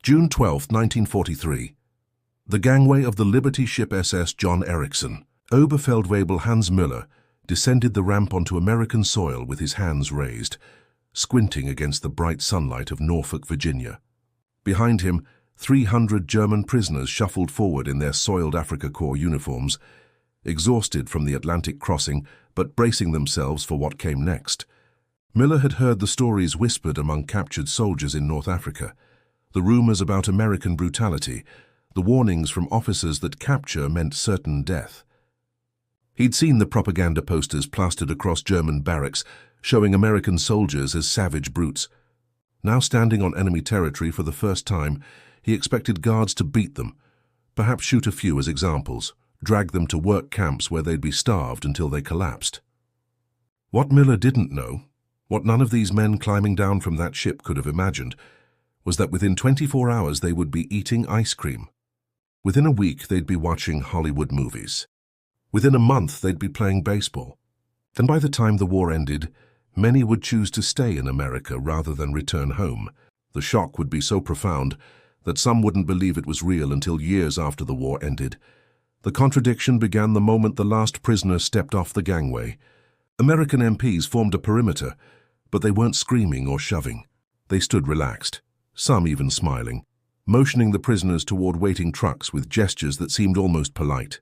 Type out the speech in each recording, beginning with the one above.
June 12, 1943. The gangway of the Liberty ship SS John Ericsson, Oberfeldwebel Hans Müller, descended the ramp onto American soil with his hands raised, squinting against the bright sunlight of Norfolk, Virginia. Behind him, 300 German prisoners shuffled forward in their soiled Afrika Korps uniforms, exhausted from the Atlantic crossing but bracing themselves for what came next. Müller had heard the stories whispered among captured soldiers in North Africa, the rumors about American brutality, the warnings from officers that capture meant certain death. He'd seen the propaganda posters plastered across German barracks showing American soldiers as savage brutes. Now standing on enemy territory for the first time, he expected guards to beat them, perhaps shoot a few as examples, drag them to work camps where they'd be starved until they collapsed. What Müller didn't know, what none of these men climbing down from that ship could have imagined, was that within 24 hours they would be eating ice cream. Within a week they'd be watching Hollywood movies. Within a month they'd be playing baseball. And by the time the war ended, many would choose to stay in America rather than return home. The shock would be so profound that some wouldn't believe it was real until years after the war ended. The contradiction began the moment the last prisoner stepped off the gangway. American MPs formed a perimeter, but they weren't screaming or shoving. They stood relaxed, some even smiling, motioning the prisoners toward waiting trucks with gestures that seemed almost polite.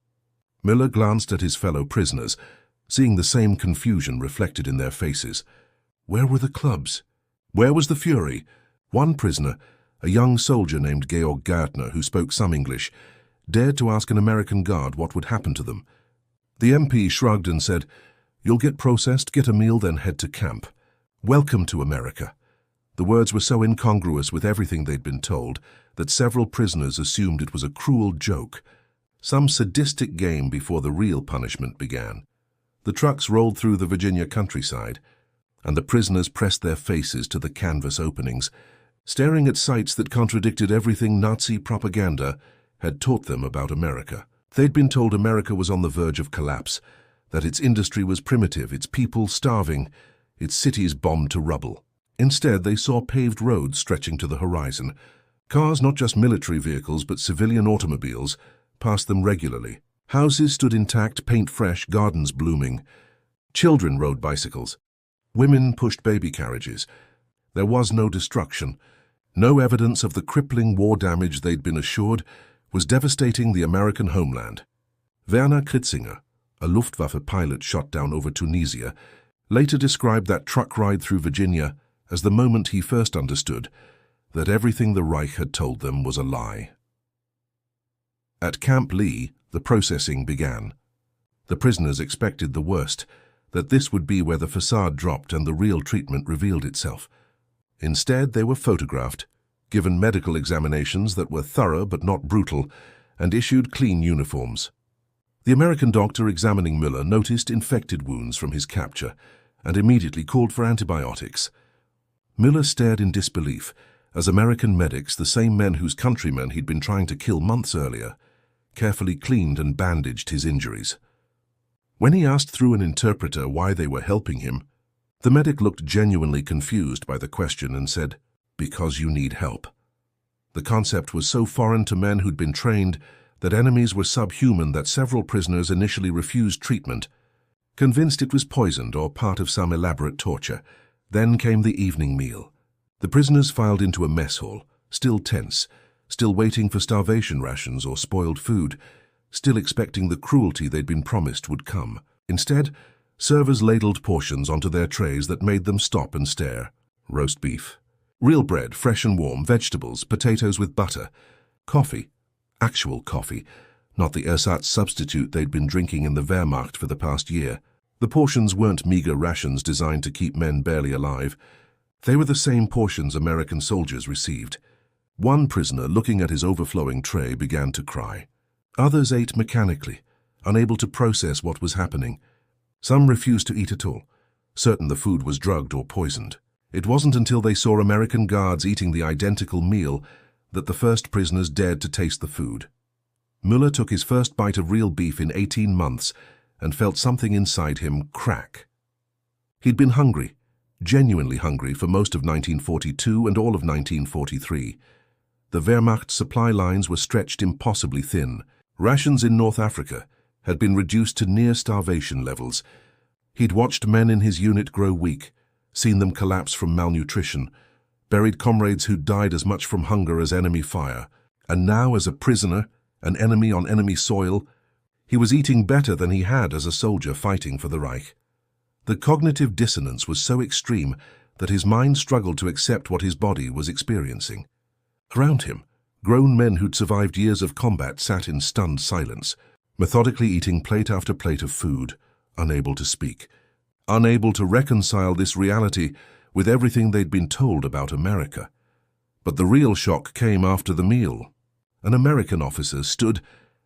Müller glanced at his fellow prisoners, seeing the same confusion reflected in their faces. Where were the clubs? Where was the fury? One prisoner, a young soldier named Georg Gärtner, who spoke some English, dared to ask an American guard what would happen to them. The MP shrugged and said, "You'll get processed, get a meal, then head to camp. Welcome to America." The words were so incongruous with everything they'd been told that several prisoners assumed it was a cruel joke, some sadistic game before the real punishment began. The trucks rolled through the Virginia countryside, and the prisoners pressed their faces to the canvas openings, staring at sights that contradicted everything Nazi propaganda had taught them about America. They'd been told America was on the verge of collapse, that its industry was primitive, its people starving, its cities bombed to rubble. Instead, they saw paved roads stretching to the horizon. Cars, not just military vehicles but civilian automobiles, passed them regularly. Houses stood intact, paint fresh, gardens blooming. Children rode bicycles. Women pushed baby carriages. There was no destruction. No evidence of the crippling war damage they'd been assured was devastating the American homeland. Werner Kritzinger, a Luftwaffe pilot shot down over Tunisia, later described that truck ride through Virginia as the moment he first understood that everything the Reich had told them was a lie. At Camp Lee, the processing began. The prisoners expected the worst, that this would be where the facade dropped and the real treatment revealed itself. Instead, they were photographed, given medical examinations that were thorough but not brutal, and issued clean uniforms. The American doctor examining Müller noticed infected wounds from his capture and immediately called for antibiotics. Müller stared in disbelief as American medics, the same men whose countrymen he'd been trying to kill months earlier, carefully cleaned and bandaged his injuries. When he asked through an interpreter why they were helping him, the medic looked genuinely confused by the question and said, "Because you need help." The concept was so foreign to men who'd been trained that enemies were subhuman that several prisoners initially refused treatment, convinced it was poisoned or part of some elaborate torture. Then came the evening meal. The prisoners filed into a mess hall, still tense, still waiting for starvation rations or spoiled food, still expecting the cruelty they'd been promised would come. Instead, servers ladled portions onto their trays that made them stop and stare. Roast beef, real bread, fresh and warm, vegetables, potatoes with butter, coffee, actual coffee, not the ersatz substitute they'd been drinking in the Wehrmacht for the past year. The portions weren't meager rations designed to keep men barely alive. They were the same portions American soldiers received. One prisoner, looking at his overflowing tray, began to cry. Others ate mechanically, unable to process what was happening. Some refused to eat at all, certain the food was drugged or poisoned. It wasn't until they saw American guards eating the identical meal that the first prisoners dared to taste the food. Müller took his first bite of real beef in 18 months and felt something inside him crack. He'd been hungry, genuinely hungry, for most of 1942 and all of 1943. The Wehrmacht supply lines were stretched impossibly thin. Rations in North Africa had been reduced to near starvation levels. He'd watched men in his unit grow weak, seen them collapse from malnutrition, buried comrades who died as much from hunger as enemy fire. And now, as a prisoner, an enemy on enemy soil, he was eating better than he had as a soldier fighting for the Reich. The cognitive dissonance was so extreme that his mind struggled to accept what his body was experiencing. Around him, grown men who'd survived years of combat sat in stunned silence, methodically eating plate after plate of food, unable to speak, unable to reconcile this reality with everything they'd been told about America. But the real shock came after the meal. An American officer stood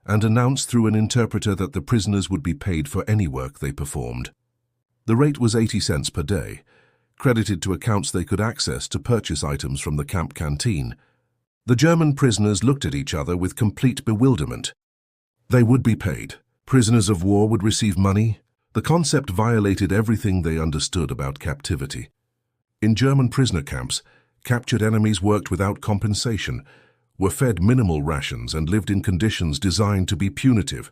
and announced through an interpreter that the prisoners would be paid for any work they performed. The rate was 80 cents per day, credited to accounts they could access to purchase items from the camp canteen. The German prisoners looked at each other with complete bewilderment. They would be paid. Prisoners of war would receive money. The concept violated everything they understood about captivity. In German prisoner camps, captured enemies worked without compensation, were fed minimal rations and lived in conditions designed to be punitive.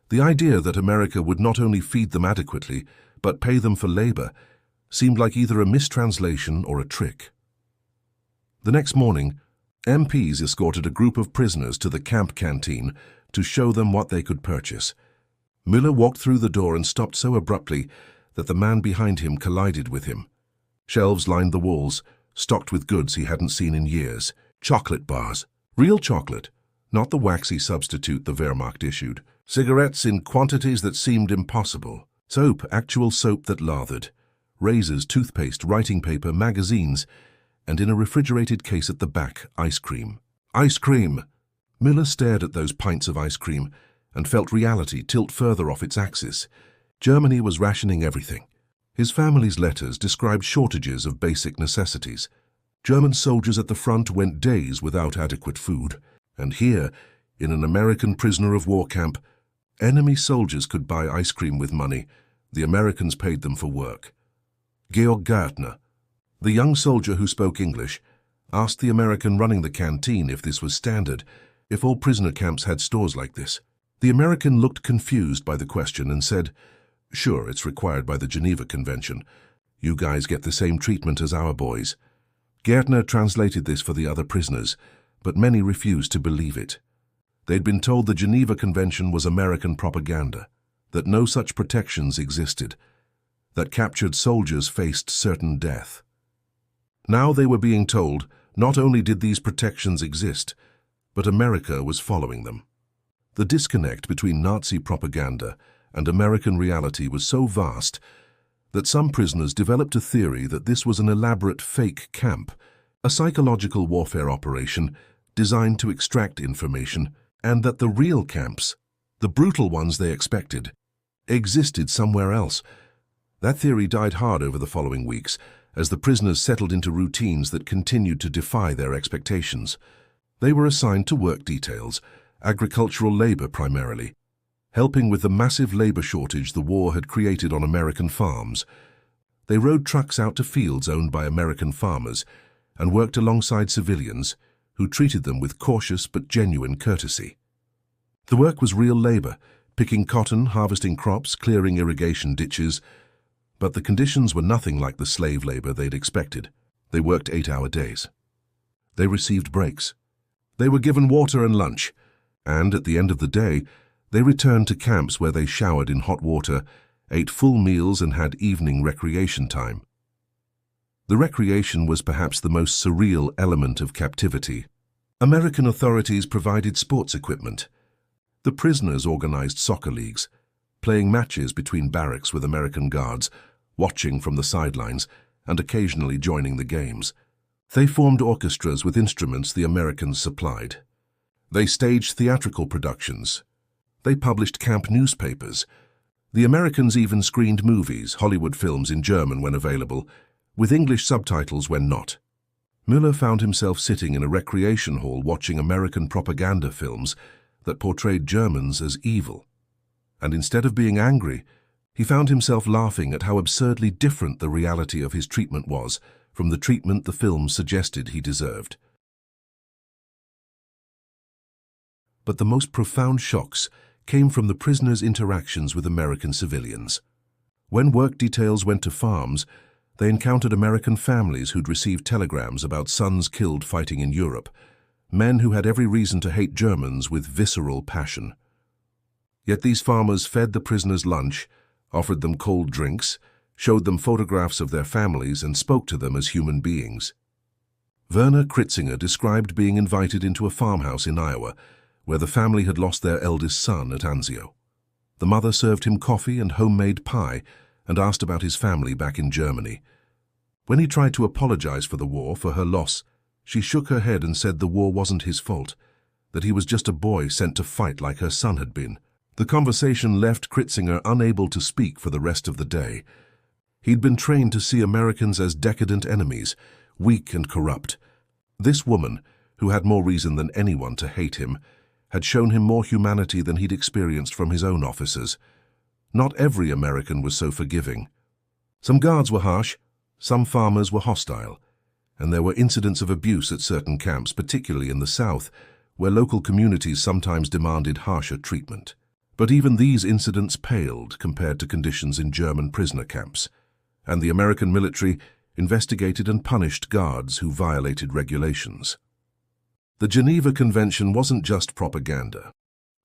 The idea that America would not only feed them adequately, but pay them for labor, seemed like either a mistranslation or a trick. The next morning, MPs escorted a group of prisoners to the camp canteen to show them what they could purchase. Müller walked through the door and stopped so abruptly that the man behind him collided with him. Shelves lined the walls, stocked with goods he hadn't seen in years. Chocolate bars. Real chocolate, not the waxy substitute the Wehrmacht issued. Cigarettes in quantities that seemed impossible. Soap, actual soap that lathered. Razors, toothpaste, writing paper, magazines, and in a refrigerated case at the back, ice cream. Ice cream! Müller stared at those pints of ice cream and felt reality tilt further off its axis. Germany was rationing everything. His family's letters described shortages of basic necessities. German soldiers at the front went days without adequate food. And here, in an American prisoner of war camp, enemy soldiers could buy ice cream with money. The Americans paid them for work. Georg Gärtner, the young soldier who spoke English, asked the American running the canteen if this was standard, if all prisoner camps had stores like this. The American looked confused by the question and said, "Sure, it's required by the Geneva Convention. You guys get the same treatment as our boys." Gärtner translated this for the other prisoners, but many refused to believe it. They'd been told the Geneva Convention was American propaganda, that no such protections existed, that captured soldiers faced certain death. Now they were being told not only did these protections exist, but America was following them. The disconnect between Nazi propaganda and American reality was so vast that some prisoners developed a theory that this was an elaborate fake camp, a psychological warfare operation designed to extract information, and that the real camps, the brutal ones they expected, existed somewhere else. That theory died hard over the following weeks as the prisoners settled into routines that continued to defy their expectations. They were assigned to work details, agricultural labor primarily, helping with the massive labor shortage the war had created on American farms. They rode trucks out to fields owned by American farmers and worked alongside civilians who treated them with cautious but genuine courtesy. The work was real labor, picking cotton, harvesting crops, clearing irrigation ditches, but the conditions were nothing like the slave labor they'd expected. They worked 8-hour days. They received breaks. They were given water and lunch, and at the end of the day, they returned to camps where they showered in hot water, ate full meals and had evening recreation time. The recreation was perhaps the most surreal element of captivity. American authorities provided sports equipment. The prisoners organized soccer leagues, playing matches between barracks with American guards, watching from the sidelines and occasionally joining the games. They formed orchestras with instruments the Americans supplied. They staged theatrical productions. They published camp newspapers. The Americans even screened movies, Hollywood films in German when available, with English subtitles when not. Müller found himself sitting in a recreation hall watching American propaganda films that portrayed Germans as evil. And instead of being angry, he found himself laughing at how absurdly different the reality of his treatment was from the treatment the films suggested he deserved. But the most profound shocks came from the prisoners' interactions with American civilians. When work details went to farms, they encountered American families who'd received telegrams about sons killed fighting in Europe, men who had every reason to hate Germans with visceral passion. Yet these farmers fed the prisoners lunch, offered them cold drinks, showed them photographs of their families, and spoke to them as human beings. Werner Kritzinger described being invited into a farmhouse in Iowa, where the family had lost their eldest son at Anzio. The mother served him coffee and homemade pie and asked about his family back in Germany. When he tried to apologize for the war, for her loss, she shook her head and said the war wasn't his fault, that he was just a boy sent to fight like her son had been. The conversation left Kritzinger unable to speak for the rest of the day. He'd been trained to see Americans as decadent enemies, weak and corrupt. This woman, who had more reason than anyone to hate him, had shown him more humanity than he'd experienced from his own officers. Not every American was so forgiving. Some guards were harsh, some farmers were hostile, and there were incidents of abuse at certain camps, particularly in the South, where local communities sometimes demanded harsher treatment. But even these incidents paled compared to conditions in German prisoner camps, and the American military investigated and punished guards who violated regulations. The Geneva Convention wasn't just propaganda.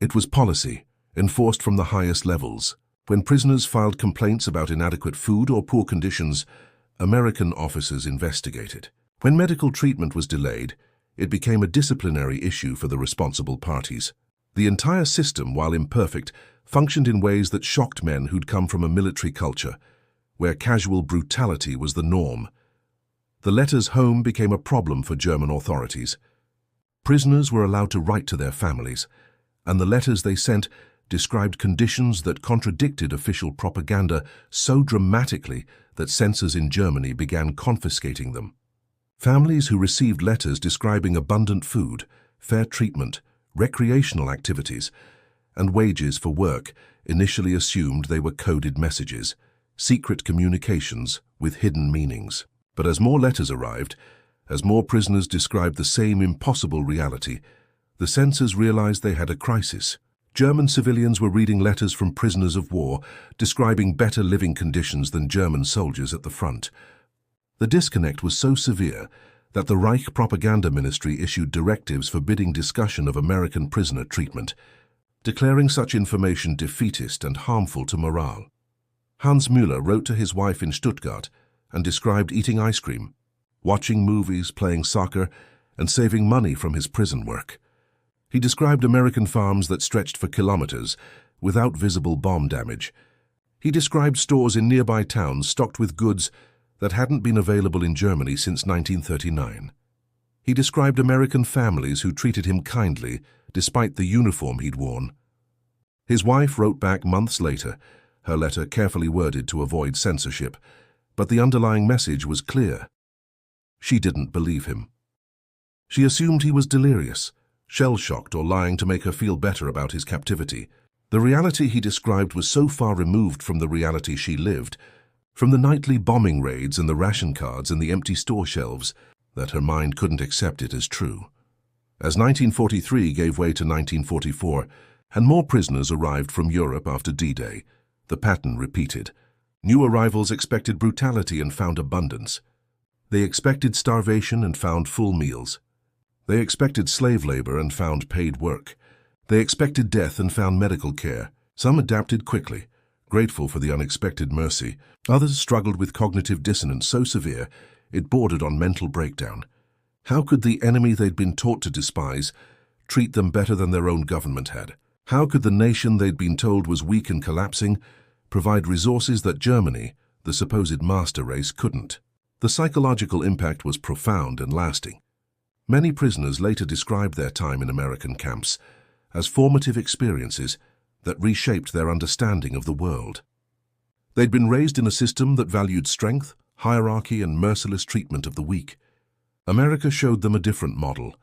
It was policy, enforced from the highest levels. When prisoners filed complaints about inadequate food or poor conditions, American officers investigated. When medical treatment was delayed, it became a disciplinary issue for the responsible parties. The entire system, while imperfect, functioned in ways that shocked men who'd come from a military culture, where casual brutality was the norm. The letters home became a problem for German authorities. Prisoners were allowed to write to their families, and the letters they sent described conditions that contradicted official propaganda so dramatically that censors in Germany began confiscating them. Families who received letters describing abundant food, fair treatment, recreational activities, and wages for work initially assumed they were coded messages, secret communications with hidden meanings. But as more letters arrived, as more prisoners described the same impossible reality, the censors realized they had a crisis. German civilians were reading letters from prisoners of war describing better living conditions than German soldiers at the front. The disconnect was so severe that the Reich Propaganda Ministry issued directives forbidding discussion of American prisoner treatment, declaring such information defeatist and harmful to morale. Hans Müller wrote to his wife in Stuttgart and described eating ice cream, watching movies, playing soccer, and saving money from his prison work. He described American farms that stretched for kilometers without visible bomb damage. He described stores in nearby towns stocked with goods that hadn't been available in Germany since 1939. He described American families who treated him kindly despite the uniform he'd worn. His wife wrote back months later, her letter carefully worded to avoid censorship, but the underlying message was clear. She didn't believe him. She assumed he was delirious, shell-shocked, or lying to make her feel better about his captivity. The reality he described was so far removed from the reality she lived, from the nightly bombing raids and the ration cards and the empty store shelves, that her mind couldn't accept it as true. As 1943 gave way to 1944, and more prisoners arrived from Europe after D-Day, the pattern repeated. New arrivals expected brutality and found abundance. They expected starvation and found full meals. They expected slave labor and found paid work. They expected death and found medical care. Some adapted quickly, grateful for the unexpected mercy. Others struggled with cognitive dissonance so severe it bordered on mental breakdown. How could the enemy they'd been taught to despise treat them better than their own government had? How could the nation they'd been told was weak and collapsing provide resources that Germany, the supposed master race, couldn't? The psychological impact was profound and lasting. Many prisoners later described their time in American camps as formative experiences that reshaped their understanding of the world. They'd been raised in a system that valued strength, hierarchy, and merciless treatment of the weak. America showed them a different model,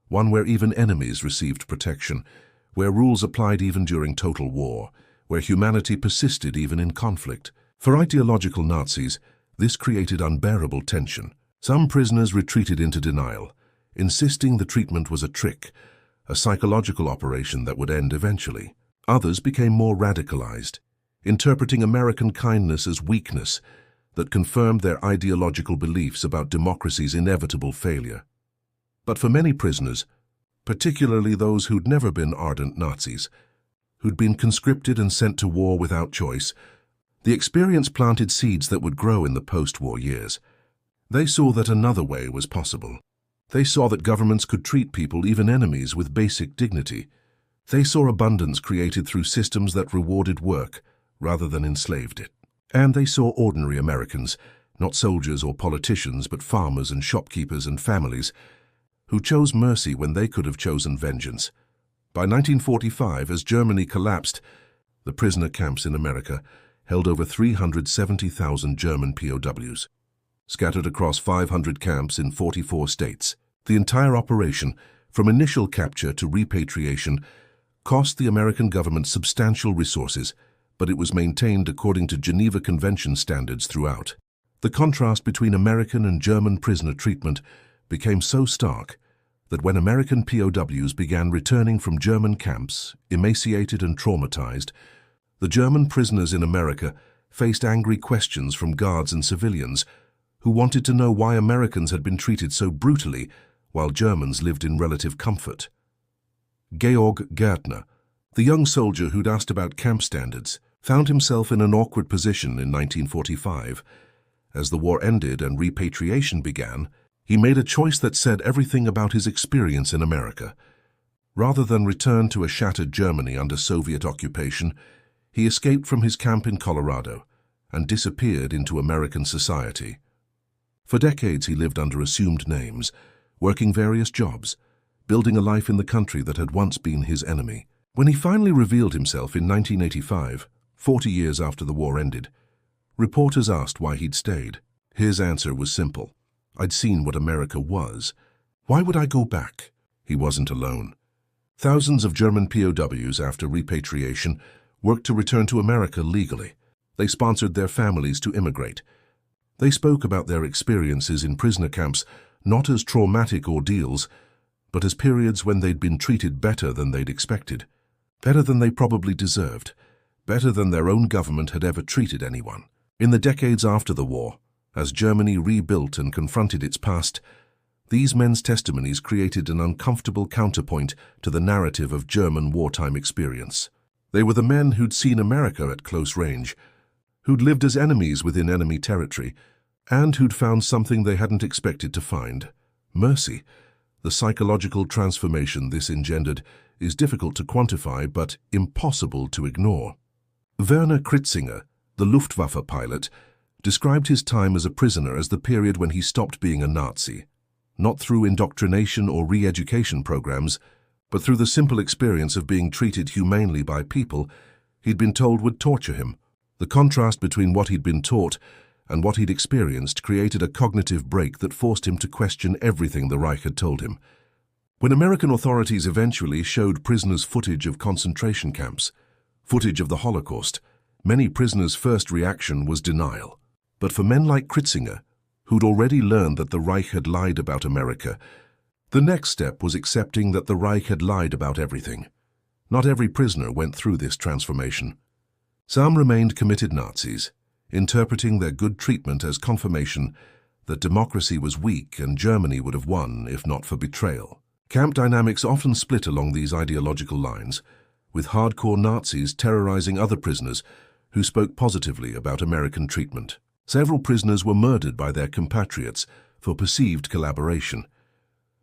one where even enemies received protection, where rules applied even during total war, where humanity persisted even in conflict. For ideological Nazis, this created unbearable tension. Some prisoners retreated into denial, insisting the treatment was a trick, a psychological operation that would end eventually. Others became more radicalized, interpreting American kindness as weakness that confirmed their ideological beliefs about democracy's inevitable failure. But for many prisoners, particularly those who'd never been ardent Nazis, who'd been conscripted and sent to war without choice, the experience planted seeds that would grow in the post-war years. They saw that another way was possible. They saw that governments could treat people, even enemies, with basic dignity. They saw abundance created through systems that rewarded work rather than enslaved it. And they saw ordinary Americans, not soldiers or politicians, but farmers and shopkeepers and families, who chose mercy when they could have chosen vengeance. By 1945, as Germany collapsed, the prisoner camps in America held over 370,000 German POWs, scattered across 500 camps in 44 states. The entire operation, from initial capture to repatriation, cost the American government substantial resources, but it was maintained according to Geneva Convention standards throughout. The contrast between American and German prisoner treatment became so stark that when American POWs began returning from German camps, emaciated and traumatized, the German prisoners in America faced angry questions from guards and civilians who wanted to know why Americans had been treated so brutally while Germans lived in relative comfort. Georg Gärtner, the young soldier who'd asked about camp standards, found himself in an awkward position in 1945. As the war ended and repatriation began, he made a choice that said everything about his experience in America. Rather than return to a shattered Germany under Soviet occupation, he escaped from his camp in Colorado and disappeared into American society. For decades he lived under assumed names, working various jobs, building a life in the country that had once been his enemy. When he finally revealed himself in 1985, 40 years after the war ended, reporters asked why he'd stayed. His answer was simple. I'd seen what America was. Why would I go back? He wasn't alone. Thousands of German POWs after repatriation worked to return to America legally. They sponsored their families to immigrate. They spoke about their experiences in prisoner camps not as traumatic ordeals, but as periods when they'd been treated better than they'd expected, better than they probably deserved, better than their own government had ever treated anyone. In the decades after the war, as Germany rebuilt and confronted its past, these men's testimonies created an uncomfortable counterpoint to the narrative of German wartime experience. They were the men who'd seen America at close range, who'd lived as enemies within enemy territory, and who'd found something they hadn't expected to find: mercy. The psychological transformation this engendered is difficult to quantify but impossible to ignore. Werner Kritzinger, the Luftwaffe pilot, described his time as a prisoner as the period when he stopped being a Nazi, not through indoctrination or re-education programs, but through the simple experience of being treated humanely by people he'd been told would torture him. The contrast between what he'd been taught and what he'd experienced created a cognitive break that forced him to question everything the Reich had told him. When American authorities eventually showed prisoners footage of concentration camps, footage of the Holocaust, many prisoners' first reaction was denial. But for men like Kritzinger, who'd already learned that the Reich had lied about America, the next step was accepting that the Reich had lied about everything. Not every prisoner went through this transformation. Some remained committed Nazis, interpreting their good treatment as confirmation that democracy was weak and Germany would have won if not for betrayal. Camp dynamics often split along these ideological lines, with hardcore Nazis terrorizing other prisoners who spoke positively about American treatment. Several prisoners were murdered by their compatriots for perceived collaboration,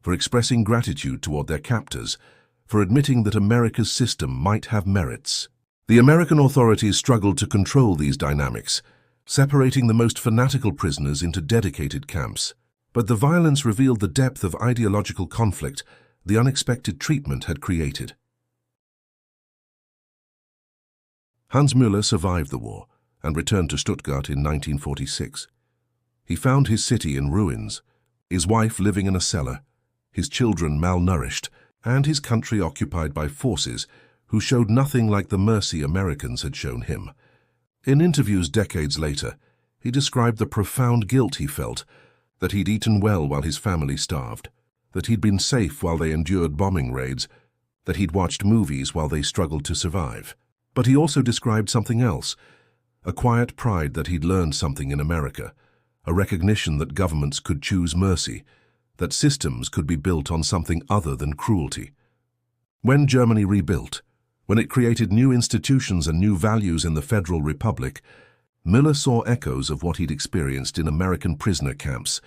for expressing gratitude toward their captors, for admitting that America's system might have merits. The American authorities struggled to control these dynamics, separating the most fanatical prisoners into dedicated camps. But the violence revealed the depth of ideological conflict the unexpected treatment had created. Hans Müller survived the war and returned to Stuttgart in 1946. He found his city in ruins, his wife living in a cellar, his children malnourished, and his country occupied by forces who showed nothing like the mercy Americans had shown him. In interviews decades later, he described the profound guilt he felt, that he'd eaten well while his family starved, that he'd been safe while they endured bombing raids, that he'd watched movies while they struggled to survive. But he also described something else, a quiet pride that he'd learned something in America, a recognition that governments could choose mercy, that systems could be built on something other than cruelty. When Germany rebuilt, when it created new institutions and new values in the Federal Republic, Miller saw echoes of what he'd experienced in American prisoner camps,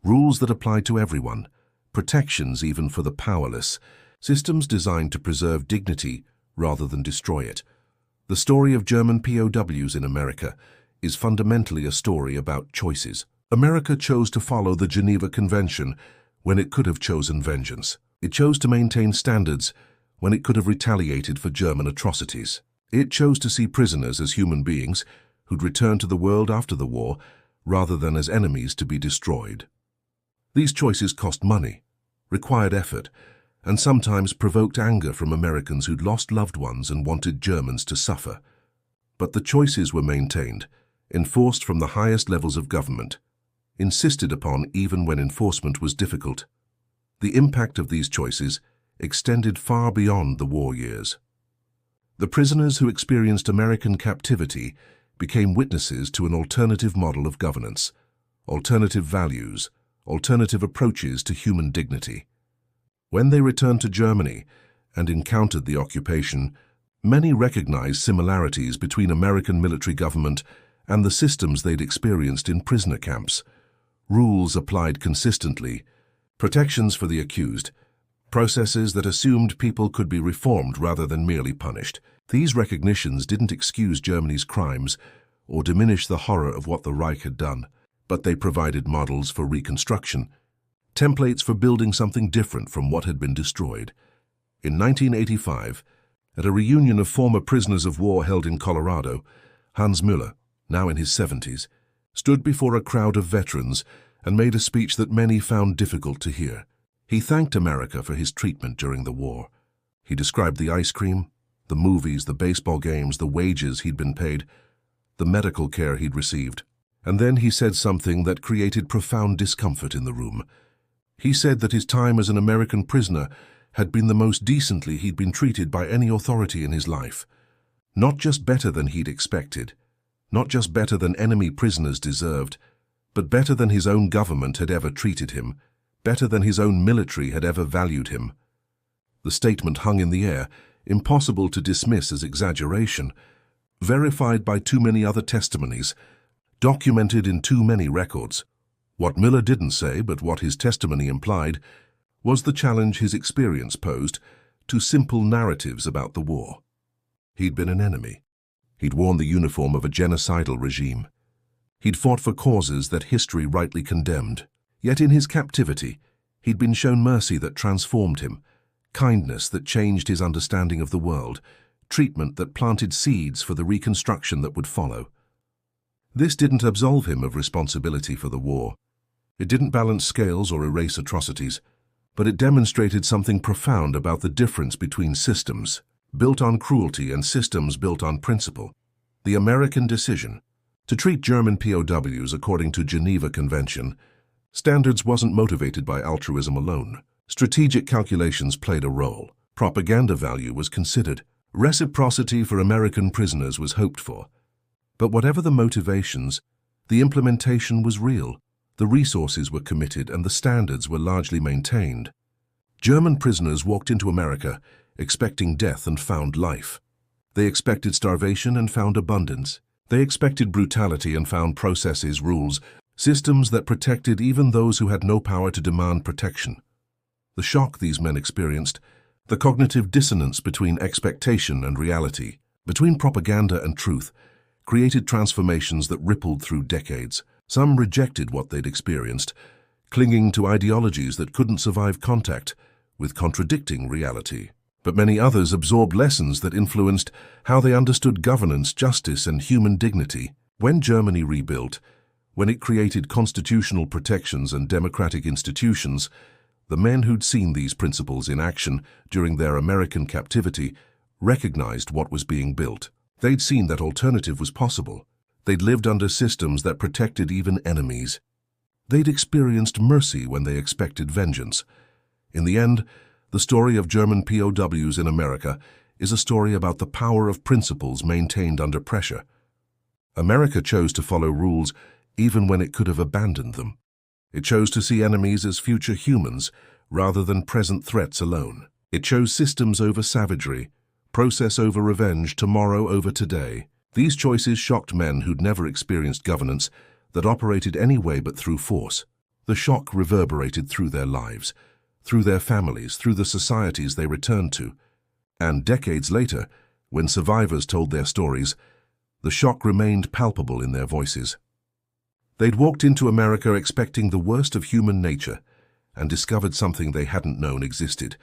rules that applied to everyone, protections even for the powerless, systems designed to preserve dignity rather than destroy it. The story of German POWs in America is fundamentally a story about choices. America chose to follow the Geneva Convention when it could have chosen vengeance. It chose to maintain standards when it could have retaliated for German atrocities. It chose to see prisoners as human beings who'd return to the world after the war rather than as enemies to be destroyed. These choices cost money, required effort, and sometimes provoked anger from Americans who'd lost loved ones and wanted Germans to suffer. But the choices were maintained, enforced from the highest levels of government, insisted upon even when enforcement was difficult. The impact of these choices extended far beyond the war years. The prisoners who experienced American captivity became witnesses to an alternative model of governance, alternative values, alternative approaches to human dignity. When they returned to Germany and encountered the occupation, many recognized similarities between American military government and the systems they'd experienced in prisoner camps. Rules applied consistently, protections for the accused, processes that assumed people could be reformed rather than merely punished. These recognitions didn't excuse Germany's crimes or diminish the horror of what the Reich had done, but they provided models for reconstruction, templates for building something different from what had been destroyed. In 1985, at a reunion of former prisoners of war held in Colorado, Hans Müller, now in his 70s, stood before a crowd of veterans and made a speech that many found difficult to hear. He thanked America for his treatment during the war. He described the ice cream, the movies, the baseball games, the wages he'd been paid, the medical care he'd received. And then he said something that created profound discomfort in the room. He said that his time as an American prisoner had been the most decently he'd been treated by any authority in his life. Not just better than he'd expected, not just better than enemy prisoners deserved, but better than his own government had ever treated him, better than his own military had ever valued him. The statement hung in the air, impossible to dismiss as exaggeration, verified by too many other testimonies, documented in too many records. What Miller didn't say, but what his testimony implied, was the challenge his experience posed to simple narratives about the war. He'd been an enemy. He'd worn the uniform of a genocidal regime. He'd fought for causes that history rightly condemned. Yet in his captivity, he'd been shown mercy that transformed him, kindness that changed his understanding of the world, treatment that planted seeds for the reconstruction that would follow. This didn't absolve him of responsibility for the war. It didn't balance scales or erase atrocities, but it demonstrated something profound about the difference between systems built on cruelty and systems built on principle. The American decision to treat German POWs according to Geneva Convention standards wasn't motivated by altruism alone. Strategic calculations played a role. Propaganda value was considered. Reciprocity for American prisoners was hoped for. But whatever the motivations, the implementation was real. The resources were committed and the standards were largely maintained. German prisoners walked into America expecting death and found life. They expected starvation and found abundance. They expected brutality and found processes, rules, systems that protected even those who had no power to demand protection. The shock these men experienced, the cognitive dissonance between expectation and reality, between propaganda and truth, created transformations that rippled through decades. Some rejected what they'd experienced, clinging to ideologies that couldn't survive contact with contradicting reality. But many others absorbed lessons that influenced how they understood governance, justice, and human dignity. When Germany rebuilt, when it created constitutional protections and democratic institutions, the men who'd seen these principles in action during their American captivity recognized what was being built. They'd seen that alternative was possible. They'd lived under systems that protected even enemies. They'd experienced mercy when they expected vengeance. In the end, The story of German POWs in America is a story about the power of principles maintained under pressure. America chose to follow rules even when it could have abandoned them. It chose to see enemies as future humans rather than present threats alone. It chose systems over savagery, process over revenge, tomorrow over today. These choices shocked men who'd never experienced governance that operated any way but through force. The shock reverberated through their lives, through their families, through the societies they returned to. And decades later, when survivors told their stories, the shock remained palpable in their voices. They'd walked into America expecting the worst of human nature and discovered something they hadn't known existed,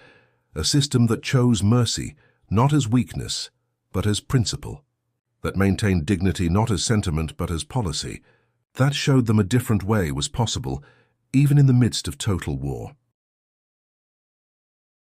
a system that chose mercy not as weakness, but as principle, that maintained dignity not as sentiment but as policy, that showed them a different way was possible, even in the midst of total war.